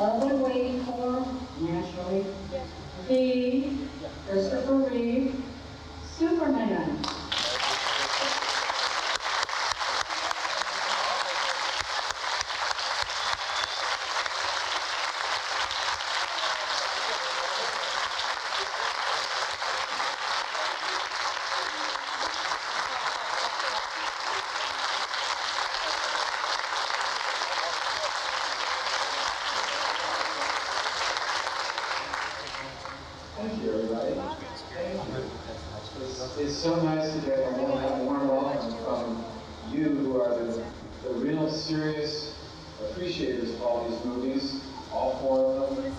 all been waiting for, naturally, the Christopher Reeve Superman. Thank you, everybody. Thank you. It's so nice to get a warm welcome from you, who are the real serious appreciators of all these movies, all four of them,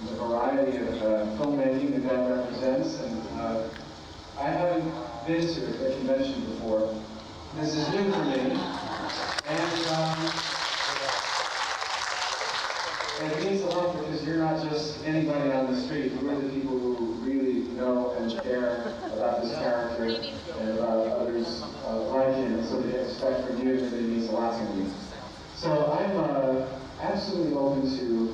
the variety of filmmaking that that represents. And I haven't been to a convention before. This is new for me. And it means a lot because you're not just anybody on the street. You're the people who really know and care about this character and about others like him. And so they expect from you that it means a lot to me. So I'm absolutely open to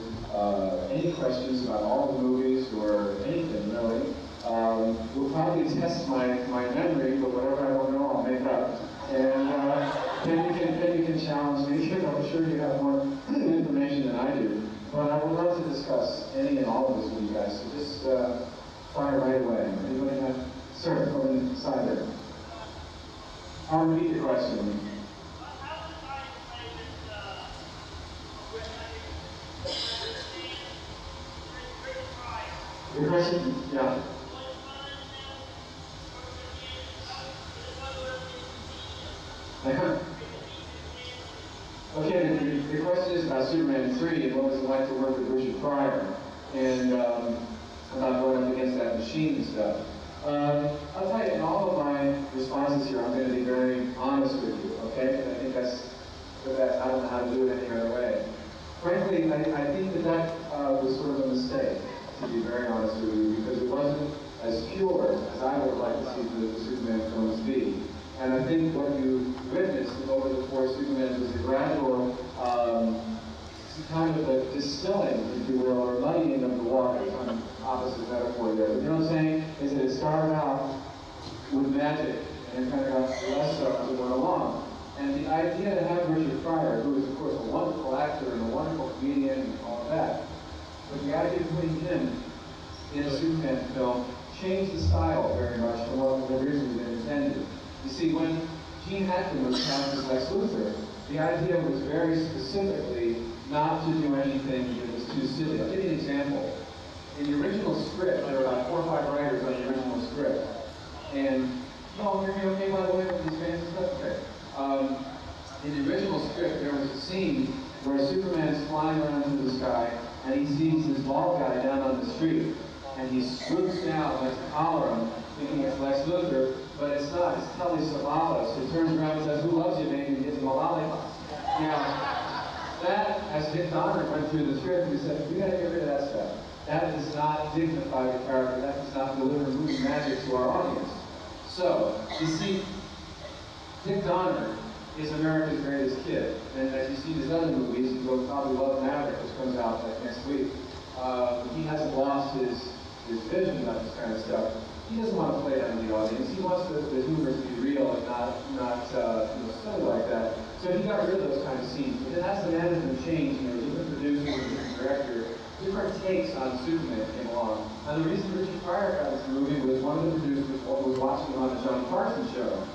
any questions about all the movies or anything really. We'll probably test my memory, but whatever I don't know, I'll make up. And then you can challenge me, because I'm sure you have more information than I do. But I would love to discuss any and all of this with you guys, so just fire right away. Anybody have? Sir, over the side there. I'll repeat the question. The question, yeah. Okay, the question is about Superman 3 and what was it like to work with Richard Pryor and about going up against that machine and stuff. I'll tell you, in all of my responses here, I'm going to be very honest with you, okay? And I think I don't know how to do it any other way. Frankly, I think that was sort of a mistake, to be very honest with you, because it wasn't as pure as I would like to see the Superman films be. And I think what you witnessed over the four Supermans was a gradual kind of a distilling, if you will, or muddying of the water, kind of opposite metaphor there. But you know what I'm saying? Is that it started out with magic, and it kind of got less so as it went along. And the idea to have Richard Pryor, who is of course a wonderful actor and a wonderful comedian and all of that, but the idea of putting him in a Superman film changed the style very much from what was originally intended. You see, when Gene Hackman was cast as Lex Luthor, the idea was very specifically not to do anything that was too silly. I'll give you an example. In the original script, there were about 4 or 5 writers on the original script. And you all hear me okay, by the way, with these fans and stuff? Okay. In the original script, there was a scene where Superman's flying around through the sky, and he sees this bald guy down on the street, and he swoops down like to collar him, thinking it's Lex Luthor, but it's not. It's Telly Savalas, who turns around and says, "Who loves you, baby?" and gives him a lollipop. Now, that, as Dick Donner went through the script, he said, "We got to get rid of that stuff. That does not dignify the character. That does not deliver movie magic to our audience." So, you see, Dick Donner is America's greatest kid, and as you see his other movies, you'll probably love Maverick, which comes out like next week. He hasn't lost his vision about this kind of stuff. He doesn't want to play it on the audience. He wants the humor to be real and not silly like that. So he got rid of those kind of scenes. But then as the management changed, different producers, different director, different takes on Superman came along. And the reason Richard Pryor got this movie was one of the producers was watching him on the Johnny Carson show.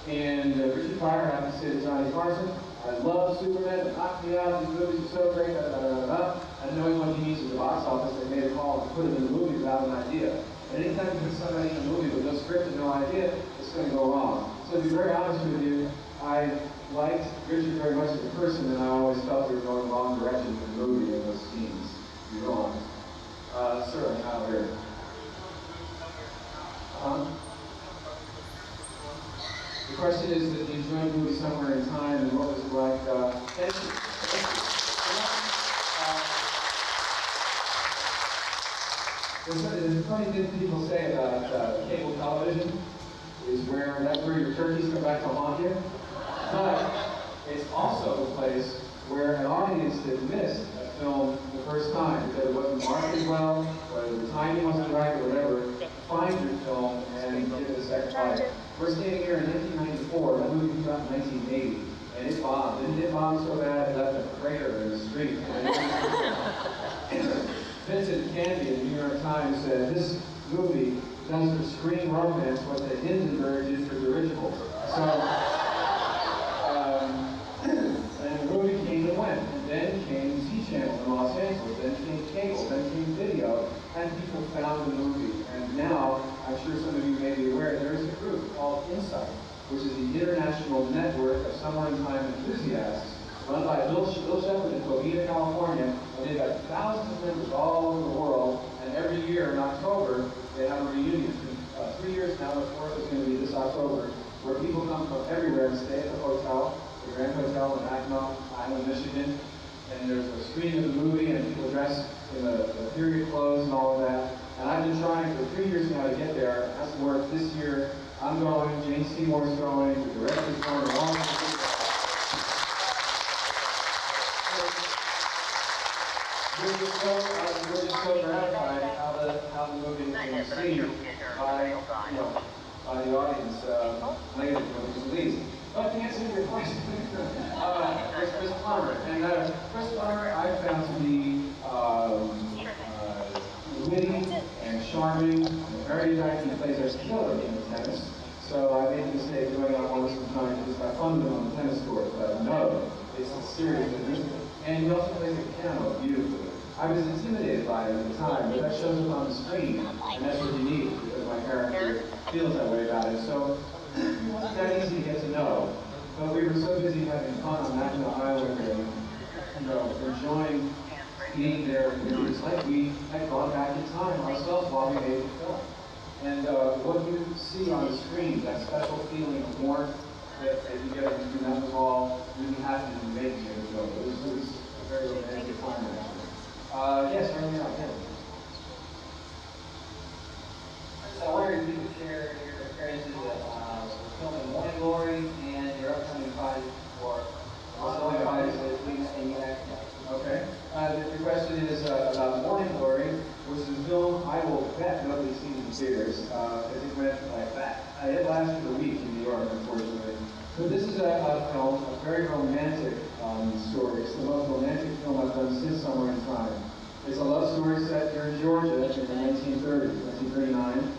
And Richard Pryor happened to say to Johnny Carson, "I love Superman, it knocked me out, these movies are so great, da da da da." And knowing what he needs at the box office, they made a call to put him in the movie without an idea. And anytime you put somebody in a movie with no script and no idea, it's going to go wrong. So to be very honest with you, I liked Richard very much as a person, and I always felt we were going the wrong direction in the movie in those scenes. To be wrong. Sir, out here. The question is that you enjoyed the movie Somewhere in Time, and what was it like? Thank you. The funny thing people say about cable television is that's where your turkeys come back to haunt you. But it's also the place where an audience that missed a film the first time because it wasn't marketed well, or the timing wasn't right, or whatever. Find your film and give it a second bite. We're standing here in 1994. That movie came out in 1980, and it bombed. Didn't it bomb so bad it left a crater in the street? Vincent Canby in the New York Times said this movie does for screen romance what the Hindenburg did for the original. So, and the movie came and went. And then came Z Channel in Los Angeles. Then came cable. Then came video. And people found the movie. And now, I'm sure some of you may be aware, there is a group called Insight, which is the international network of summer and time enthusiasts, run by Bill Shepard in Covina, California, and they've got thousands of members all over the world, and every year in October, they have a reunion. It's been 3 years now, the fourth is going to be this October, where people come from everywhere and stay at the hotel, the Grand Hotel in Mackinac Island, Michigan, and there's a screening of the movie, and people dress in the period clothes and all of that. And I've been trying for 3 years now to get there. It hasn't worked. This year, I'm going, Jane Seymour's going, the director's going, all of them. We're just so gratified how the movie is received by the audience, negative movies at least. But to answer your question, there's Chris Plummer. And Chris Plummer I found to be witty and charming and very effective. He plays a killer game of tennis. So I made the mistake of going out once sometimes to just have fun with him on the tennis court. But no, it's a serious business. And he also plays the piano beautifully. I was intimidated by it at the time, but that shows up on the screen, and that's what you need, because my character feels that way about it. So it wasn't that easy to get to know, but we were so busy having fun on Mackinac Island and enjoying being there. It's like we had gone back in time ourselves while we made the film. And what you see on the screen, that special feeling of warmth that you get when you do that was all really happened in making it. So it was a very romantic time, actually. Yes, right now, yeah. So I wonder if you could share your experiences with filming Morning Glory and your upcoming project for Okay. The question is about Morning Glory, which is a film I will bet nobody's seen in theaters, because it went like that. It lasted a week in New York, unfortunately. So this is a film, a very romantic story. It's the most romantic film I've done since Summer in Time. It's a love story set here in Georgia in the 1930s, 1939.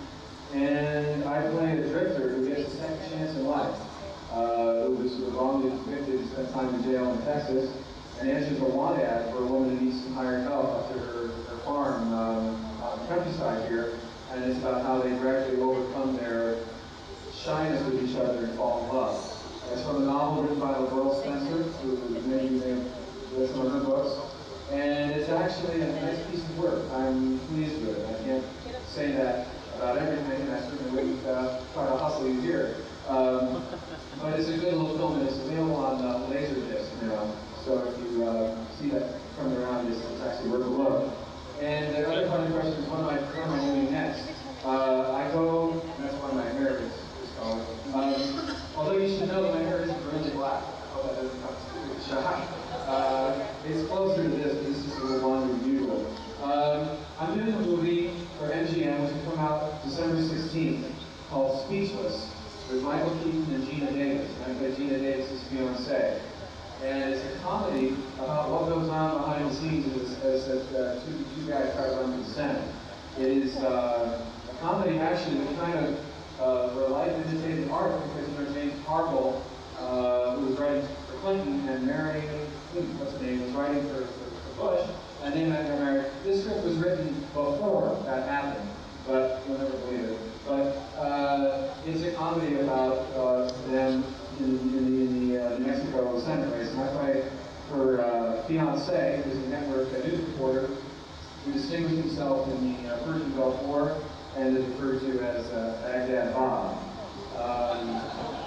And I play a drifter who gets a second chance in life, who was wrongly convicted and spent time in jail in Texas, and answers a want ad for a woman who needs some hired help up to her farm on the countryside here. And it's about how they gradually overcome their shyness with each other and fall in love. It's from a novel written by Laurel Spencer, who many of you may have read some of her books. And it's actually a nice piece of work. I'm pleased with it. I can't say that about everything, and I certainly wouldn't try to hustle you here. But it's a good little film, and it's available on Laserdisc now. So if you see that coming around, it's actually worth a look. And the other part of the question is, what am I doing next? I go, that's why my hair is called. Although you should know that my hair isn't really black. I hope that doesn't come to a shock. It's closer to this, but this is a little longer than usual. I'm doing a movie for MGM, which will come out December 16th, called Speechless, with Michael Keaton and Gina Davis. And I play Gina Davis' fiancée. And it's a comedy about what goes on behind the scenes as two guys try to run for the Senate. It is a comedy, actually, that kind of where life imitated art, because James Carville, who was writing for Clinton, and Mary, what's her name, was writing for Bush, and they met and got married. This script was written before that happened, but you'll never believe it. But it's a comedy about them in the New Mexico Senate race. And I play her fiance, who's a network news reporter, who distinguished himself in the Persian Gulf War and is referred to as Baghdad Bob.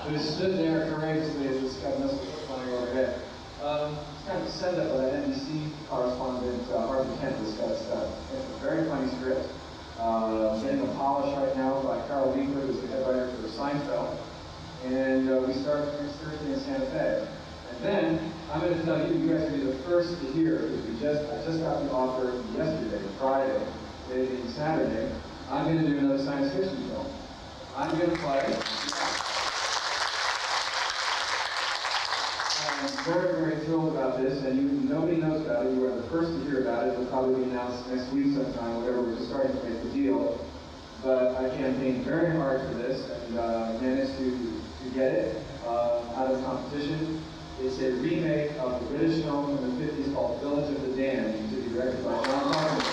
Who stood there courageously as this got missiles flying overhead. It's kind of a setup of that NBC correspondent, Harvey Kent, this kind of stuff. It's a very funny script. Getting a polish right now by Carl Winkler, who's the head writer for Seinfeld. And we start next Thursday in Santa Fe. And then I'm going to tell you, you guys will be the first to hear, because I just got the offer yesterday, Friday, maybe Saturday. I'm going to do another science fiction film. I'm going to play. I'm very, very thrilled about this, and nobody knows about it. You are the first to hear about it. It'll probably be announced next week sometime, whatever. We're just starting to make the deal. But I campaigned very hard for this and managed to get it out of competition. It's a remake of the British film from the 50s called Village of the Damned, to be directed by John Carpenter.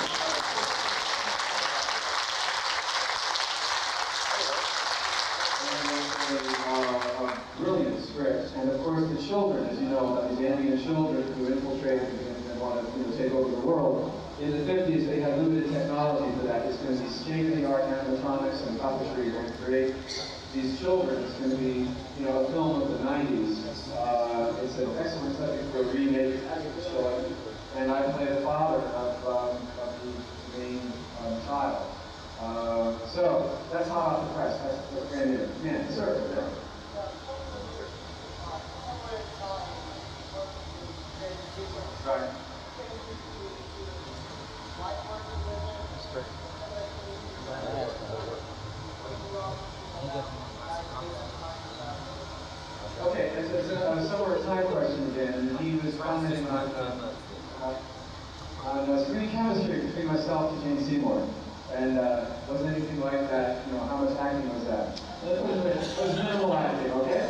A brilliant script, and of course the children, as you know, these alien children who infiltrate and want to take over the world. In the 50s, they had limited technology for that. It's going to be state-of-the-art animatronics and puppetry going to create these children. It's going to be, a film of the 90s. It's an excellent subject for a remake showing, and I play the father of the main child. So that's hot off the press. That's brand new. Man, sir. Right. Okay, it's a similar time question again. He was commenting on screen chemistry between myself and Jane Seymour. And wasn't anything like that, how much acting was that? It was minimal acting, okay?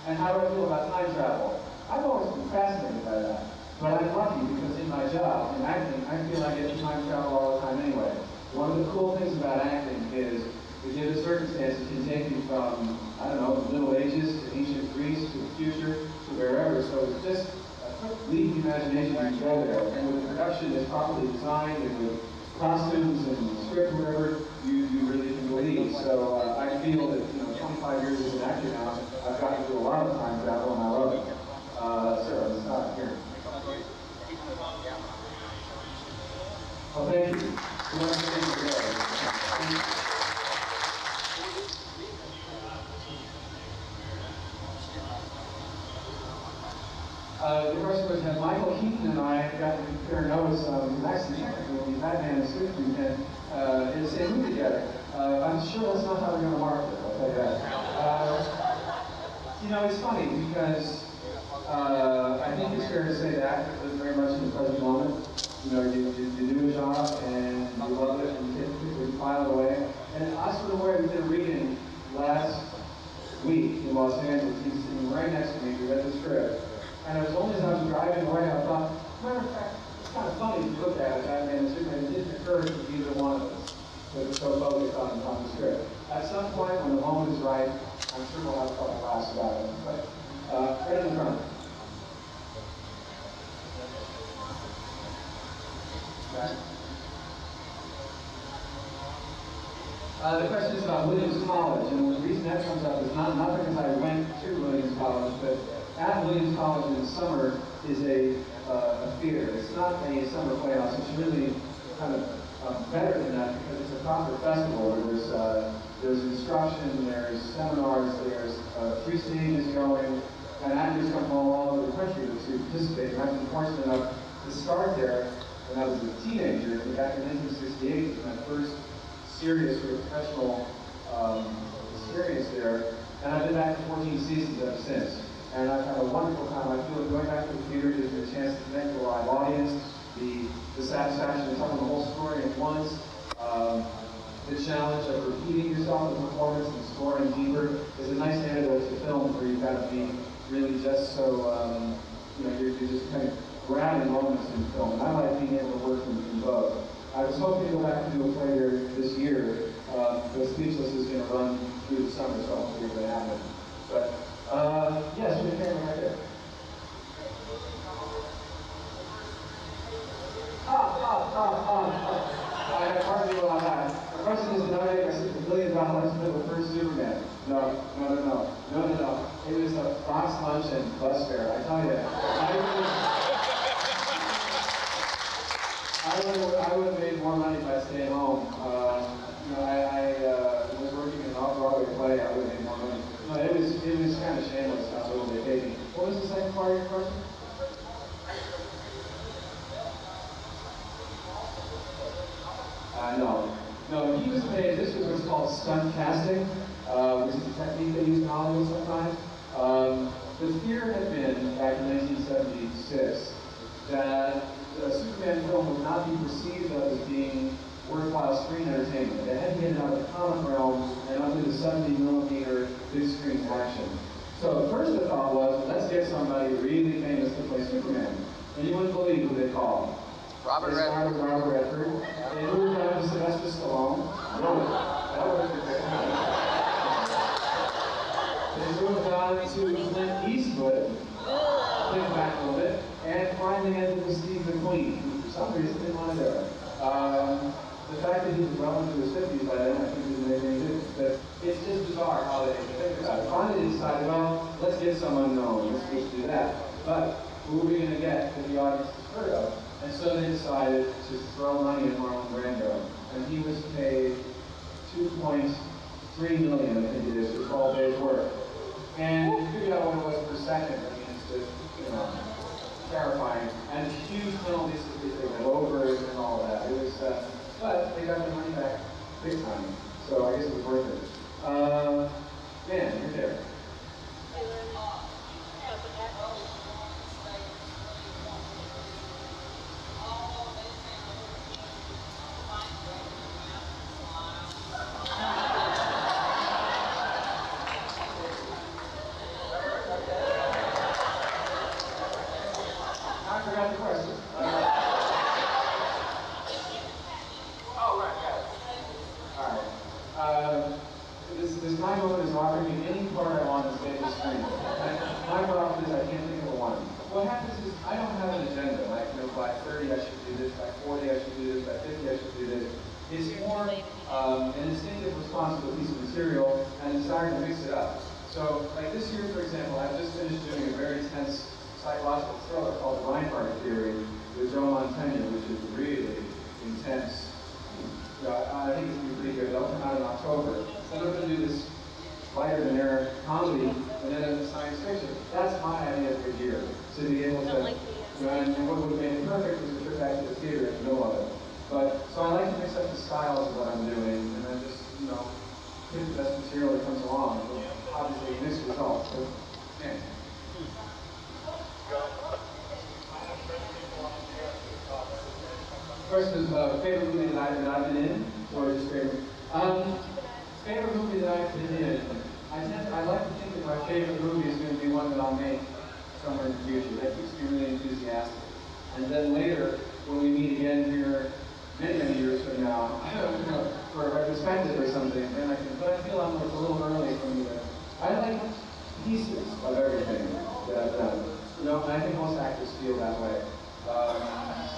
And how do I feel about time travel? I've always been fascinated by that. But I'm lucky because in my job, in acting, I feel I get to time travel all the time anyway. One of the cool things about acting is the given circumstances can take you from, the Middle Ages to ancient Greece to the future to wherever. So it's just a quick leap of imagination you go there. And when the production is properly designed and with costumes and script, whatever, you really can believe. So I feel that, 25 years as an actor now, I've gotten through a lot of time travel and I love it. Sir, let's stop here. Well, thank you. The question was, have Michael Keaton and I got to compare notes actually when we Batman and Superman in the same movie together? I'm sure that's not how they're going to market it, I'll tell you that. It's funny because I think it's fair to say that actors live very much in the present moment. You do a job and you love it and you file it away. And I sort of we did a reading last week in Los Angeles. He was sitting right next to me. We read the script. And it was only as I was driving away, I thought, matter of fact, it's kind of funny to look at it, Batman and Superman. It didn't occur to either one of us because it's so focused on the script. At some point, when the moment is right, I'm sure we'll have a couple laughs about it. But right in the front. The question is about Williams College, and the reason that comes up is not because I went to Williams College, but at Williams College in the summer is a theater. It's not a summer playhouse. It's really kind of better than that because it's a proper festival where there's instruction, there's seminars, there's 3 stages going, and actors come from all over the country to participate. And I've been fortunate enough to start there when I was a teenager, back in 1968, was my first serious sort of professional experience there. And I've been back for 14 seasons ever since. And I've had a wonderful time. I feel like going back to the theater gives me a chance to connect with a live audience, the satisfaction of telling the whole story at once, the challenge of repeating yourself in performance and scoring deeper is a nice antidote to film where you've got to be really just so, you're just kind of grabbing moments in film. And I like being able to work in both. I was hoping to go back and do a play here this year, but Speechless is going to run through the summer, so hopefully it's going to happen. But, yes, we're camera right there. I have hardly what I have. The question is, did I make $1 billion for the first Superman? No. It was a box lunch and bus fare. I tell you, I would have made more money if I stayed home. I was working in an off-Broadway play. I would have made more money. No, it was called stunt casting, which is a technique they use in Hollywood sometimes. The fear had been, back in 1976, that the Superman film would not be perceived as being worthwhile screen entertainment. They had to get it out of the comic realm and up into 70mm big screen action. So at first the thought was, let's get somebody really famous to play Superman. And you wouldn't believe who they called. Robert Redford. Robert Redford. And who were down to Sylvester Stallone. No, that would have been great. They moved on to Clint Eastwood, think back a little bit, and finally ended with Steve McQueen, who for some reason didn't want to do it. The fact that he was well into his 50s by then, I think didn't make any difference, but it's just bizarre how they think about it. Finally they decided, well, let's get someone known, let's do that. But who are we going to get that the audience has heard of? And so they decided to throw money at Marlon Brando, and he was paid $2.3 million, I think it is, for 12 days' work. And you figured out what it was per second. I mean, it's just, you know, terrifying. And huge penalties if they went over it and all that. It was, but they got their money back big time. So I guess it was worth it. Man, you're there. I forgot the question. This time moment is offering me any part I want to stay the screen. My problem is I can't think of one. What happens is I don't have an agenda, like, you know, by 30 I should do this, by 40 I should do this, by 50 I should do this. It's more an instinctive response to a piece of material and a desire to mix it up. So, like this year, for example, I've just finished doing a very tense psychological thriller called The Reinhardt Theory with Joe Montana, which is really intense. I think it's going to be pretty good. That'll come out in October. So I'm going to do this lighter than air comedy and then a science fiction. That's my idea for the year. To be able to, you know, and what would have made it perfect was a trip back to the theater in the middle of it. But, so I like to mix up the styles of what I'm doing and then just, you know, pick the best material that comes along. Obviously, mixed results. So, man. Question is favorite movie that I've been in, or just favorite? Favorite movie that I've been in. I like to think that my favorite movie is going to be one that I'll make somewhere in the future. That keeps me really enthusiastic. And then later, when we meet again here, many years from now, for a retrospective or something, then I can. But I feel I'm a little early for me to. I like pieces of everything that I've done. You know, and I think most actors feel that way.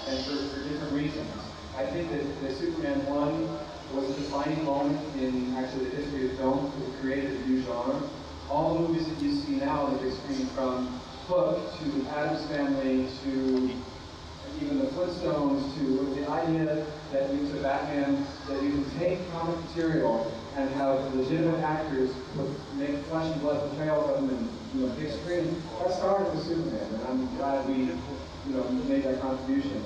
And for different reasons. I think that Superman 1 was a defining moment in actually the history of film because it created a new genre. All the movies that you see now that big screen, from Hook to Addams Family to even the Flintstones to the idea that you to Batman, that you can take comic material and have legitimate actors make flesh and blood portrayals of them in, you know, big screen. That started with Superman, and I'm glad we, you know, made that contribution.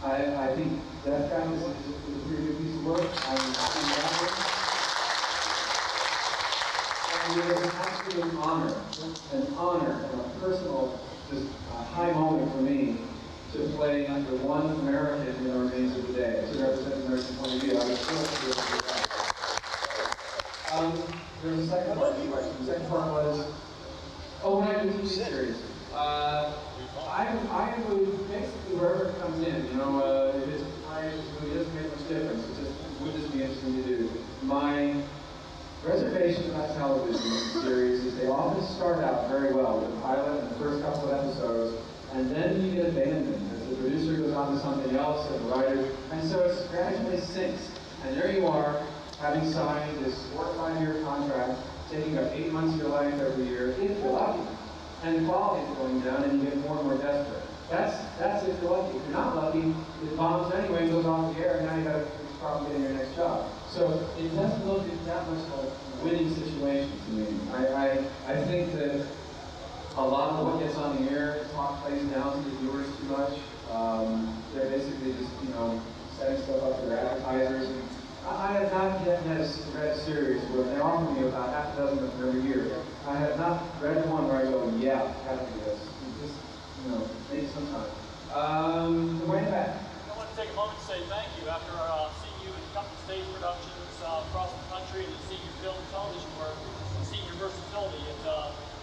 I think that practice is a pretty good piece of work. I'm happy with that. And it was an absolute honor, and a personal, just a high moment for me to play the one American in the remains of the day, to represent the American point of view. I was thrilled to be able to do that. There was a second part of the question. The second part was, when I do TV series. I would basically, wherever it comes in, you know, if it's it doesn't make much difference. It just would just be interesting to do. My reservation about television series is they often start out very well with a pilot and the first couple of episodes, and then you get abandoned as the producer goes on to something else and the writer, and so it gradually sinks. And there you are, having signed this 4 or 5 year contract, taking up 8 months of your life every year, if you're lucky. And the quality is going down, and you get more and more desperate. That's if you're lucky. If you're not lucky, it bombs anyway and goes off the air, and now you got to probably getting your next job. So it doesn't look that much like a winning situation to me. I think that a lot of what gets on the air plays down to the viewers too much. They're basically just, you know, setting stuff up for their advertisers. I have not yet read a series where they offer me about half a dozen of them every year. I have not read one where I go, yeah, I have to do this. Just, maybe sometime. The way back. I want to take a moment to say thank you after seeing you in a couple of stage productions across the country and seeing your film and television work and seeing your versatility. It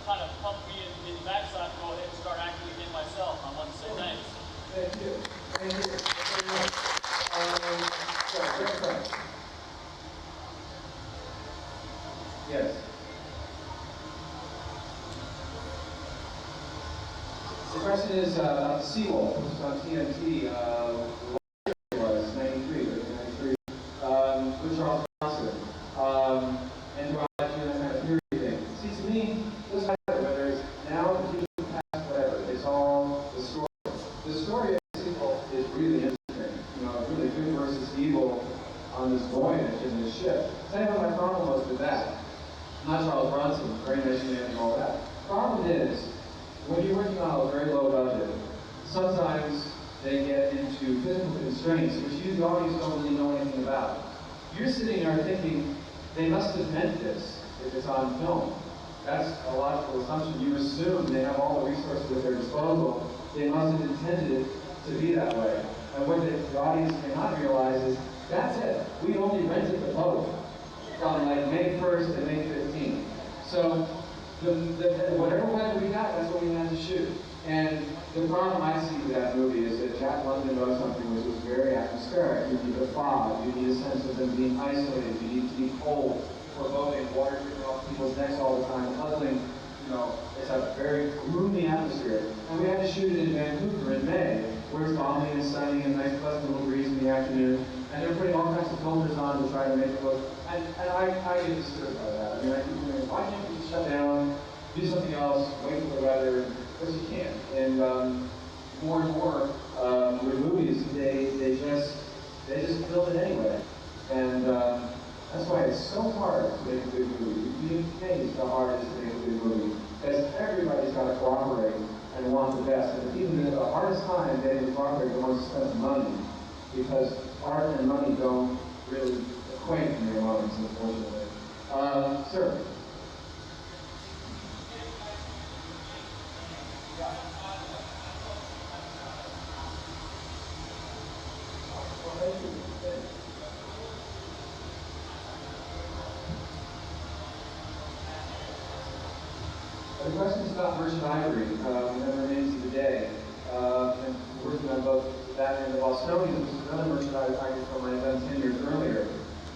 kind of pumped me in the backside to go ahead and start acting again myself. I want to say thanks. Thank you. Thank you. Yes. The question is about the Seawolf, which is on TNT. Was 93, with Charles Bronson. And do I like doing that kind of theory thing? See, to me, it doesn't matter whether it's now, the future, the past, whatever. It's all the story. The story of the Seawolf is really interesting. Really good versus evil on this voyage in this ship. Tell you what my problem was with that. Not Charles Bronson, very nice man and all that. The problem is, when you're working on a very low budget, sometimes they get into physical constraints, which you, the audience, don't really know anything about. You're sitting there thinking, they must have meant this if it's on film. That's a logical assumption. You assume they have all the resources at their disposal. They must have intended it to be that way. And what the audience cannot realize is, that's it. We only rented the boat from like May 1st to May 15th. So whatever weather we got, that's what we had to shoot. And the problem I see with that movie is that Jack London knows something which was very atmospheric. You need a fog, you need a sense of them being isolated, you need to be cold, foreboding, water dripping off people's necks all the time, puzzling. It's a very gloomy atmosphere. And we had to shoot it in Vancouver in May, where it's balmy and sunny and nice pleasant little breeze in the afternoon. And they're putting all kinds of filters on to try to make it look. And I get disturbed by that. I mean, I keep thinking, why can't we just shut down, do something else, wait for the weather? Because you can't. And more and more with movies, they just build it anyway. And that's why it's so hard to make a good movie. You think the hardest to make a good movie, because everybody's got to cooperate and want the best. And even at the hardest time, they didn't cooperate, the ones who spend the money, because art and money don't really equate in their minds, unfortunately. Sir. The question is about merchant ivory, and remains to the day. And working on both that and the Bostonian, which is another merchant ivory film I had done 10 years earlier.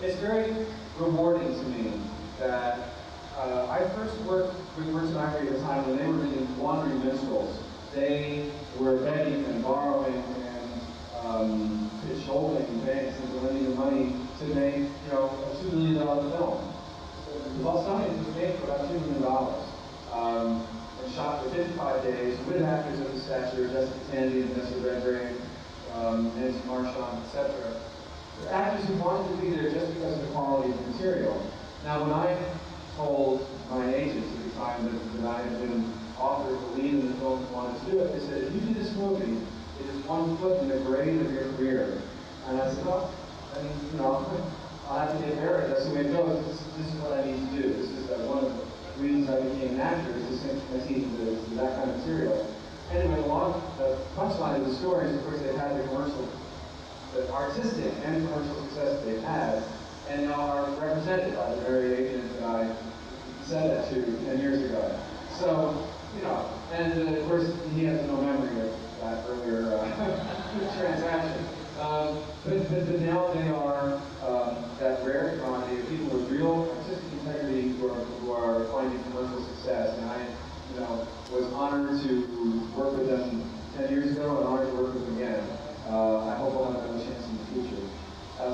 It's very rewarding to me that I first worked with merchant ivory at a time when they were being wandering minstrels. They were begging and borrowing and cajoling banks into lending them money to make, a $2 million film. The Bostonian was made for about $2 million. And shot for 55 days with actors of his stature, Jessica Tandy and Vanessa Redgrave, Nancy Marchand, etc. The actors who wanted to be there just because of the quality of the material. Now, when I told my agents at the time that I had been offered to lead in the film and wanted to do it, they said, if you do this movie, it is one foot in the grave of your career. And I said, well, I'll have to get married. That's the way it goes. This is what I need to do. This is one of the reasons I became an actor, is to sink my teeth into that kind of material. Anyway, the punchline of the story is, of course, they've had the artistic and commercial success they've had, and now are represented by the very agent that I said that to 10 years ago. So, and of course, he has no memory of that earlier transaction. But now they are that rare commodity of people with real artistic integrity who are finding commercial success. And I, was honored to work with them 10 years ago and honored to work with them again. I hope we'll have another chance in the future.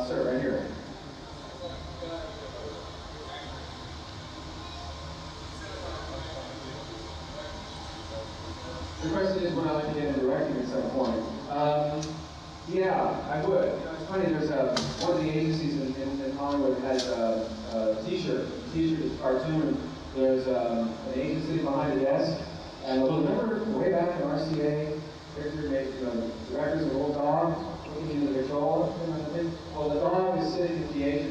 Sir, right here. The question is, would I like to get into directing at some point? Yeah, I would. It's funny, there's one of the agencies in Hollywood has a t-shirt. The t-shirt is a cartoon. There's an agent sitting behind a desk. And remember way back in RCA, picture made, the directors of a little dog looking into the control. Well, the dog is sitting at the agent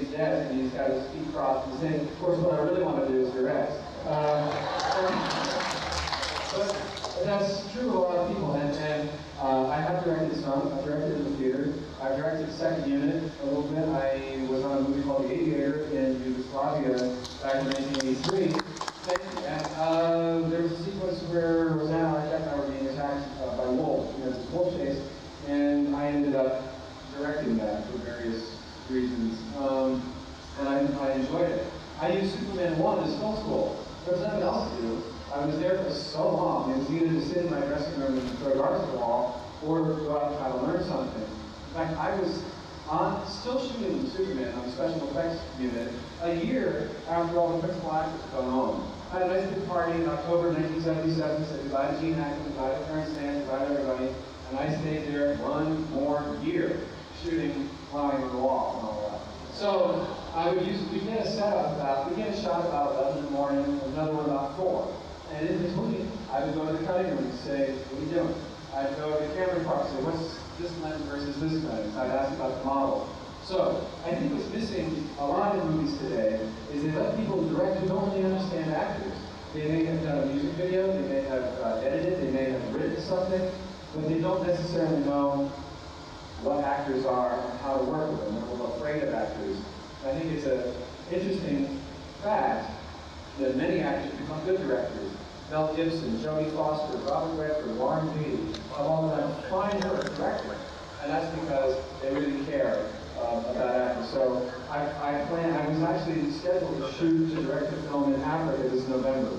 directed some. I've directed in the theater. I've directed second unit a little bit. I was on a movie called The Aviator in Yugoslavia back in 1983. And there was a sequence where Rosanna and I were being attacked by wolves. You know, this wolf chase. And I ended up directing that for various reasons. And I enjoyed it. I used Superman 1 as film school. There was nothing else to do. I was there for so long. It was either to sit in my dressing room and throw darts at the wall, or go out and try to learn something. In fact, I was still shooting Superman on the special effects unit a year after all the principal actors had gone home. I had a nice big party in October 1977, said goodbye to Gene Hackman, goodbye to Terrence Stamp, goodbye to everybody, and I stayed there 1 more year, shooting, flying on the wall and all that. So we get a setup we get a shot about 11 in the morning, another one about 4. And in between, I would go to the cutting room and say, what are you doing? I'd go to the camera park and say, what's this lens versus this lens? I'd ask about the model. So I think what's missing a lot in movies today is they let people direct who don't really understand actors. They may have done a music video, they may have edited, they may have written something, but they don't necessarily know what actors are and how to work with them. They're a little afraid of actors. I think it's an interesting fact that many actors become good directors. Mel Gibson, Jodie Foster, Robert Redford, Warren Beatty, all of them fine directors. And that's because they really care about actors. So I was actually scheduled to shoot to direct a film in Africa this November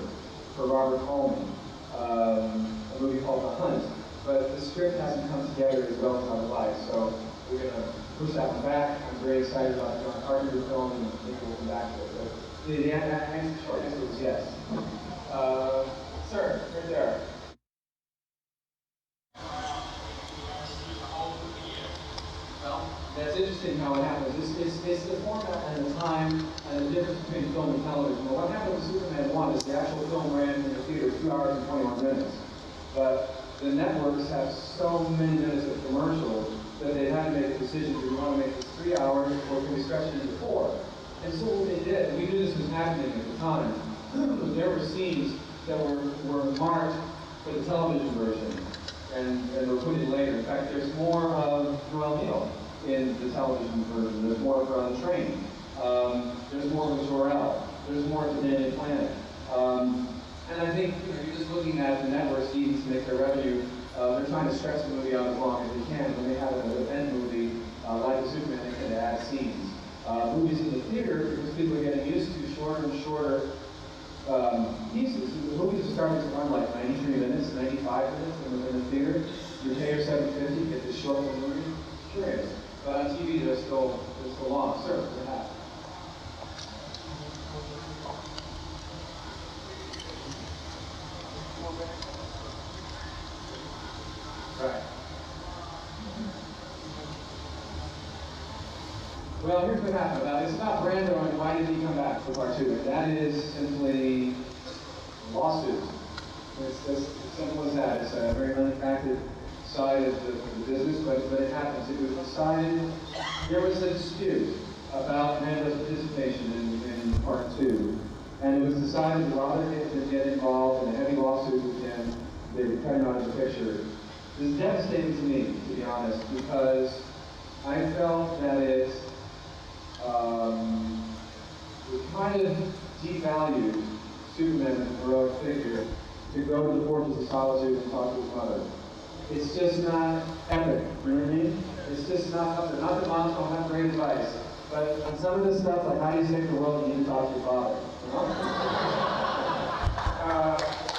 for Robert Coleman, a movie called The Hunt. But the script hasn't come together as well as I would like. So we're going to push that one back. I'm very excited about the John Carpenter film, and maybe we'll come back to it. But the short answer was yes. Sir, right there. Well, that's interesting how it happens. It's the format and the time and the difference between film and television. Well, what happened with Superman 1 is the actual film ran in the theater 2 hours and 21 minutes. But the networks have so many minutes of commercials that they had to make a decision: do we want to make this 3 hours, or can we stretch it into 4? And so what they did, we knew this was happening at the time, there were scenes that were marked for the television version and were put in later. In fact, there's more of Joel Neal in the television version. There's more of On the Train. There's more of Jor-El. There's more of the Daily Planet. And I think you're just looking at the networks needing to make their revenue. They're trying to stretch the movie out as long as they can. When they have an event movie like a Superman, they tend to add scenes. Movies in the theater, because people are getting used to shorter and shorter pieces. The movies are starting to run like 93 minutes, 95 minutes in the theater. You pay your $7.50, get this short little movie. Sure is. But on TV, they're still long. Sir, what happened? Right. Well, here's what happened. It's about Brando and why did he come back for part 2. And that is simply lawsuit. It's as simple as that. It's a very unattractive side of the business, but it happens. It was decided, there was a dispute about Brando's participation in part 2. And it was decided that rather than get involved in a heavy lawsuit with him, they were cutting out of the picture. It was devastating to me, to be honest, because I felt that it kind of devalued Superman as a heroic figure to go to the Fortress of Solitude and talk to his mother. It's just not epic, you know what I mean? It's just not up there. Not that moms don't have great advice, but on some of this stuff, like how do you save the world, you need to talk to your father. You know?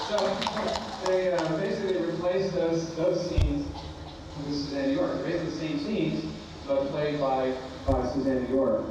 So they basically replaced those scenes with Suzanne York. Basically the same scenes, but played by Suzanne York.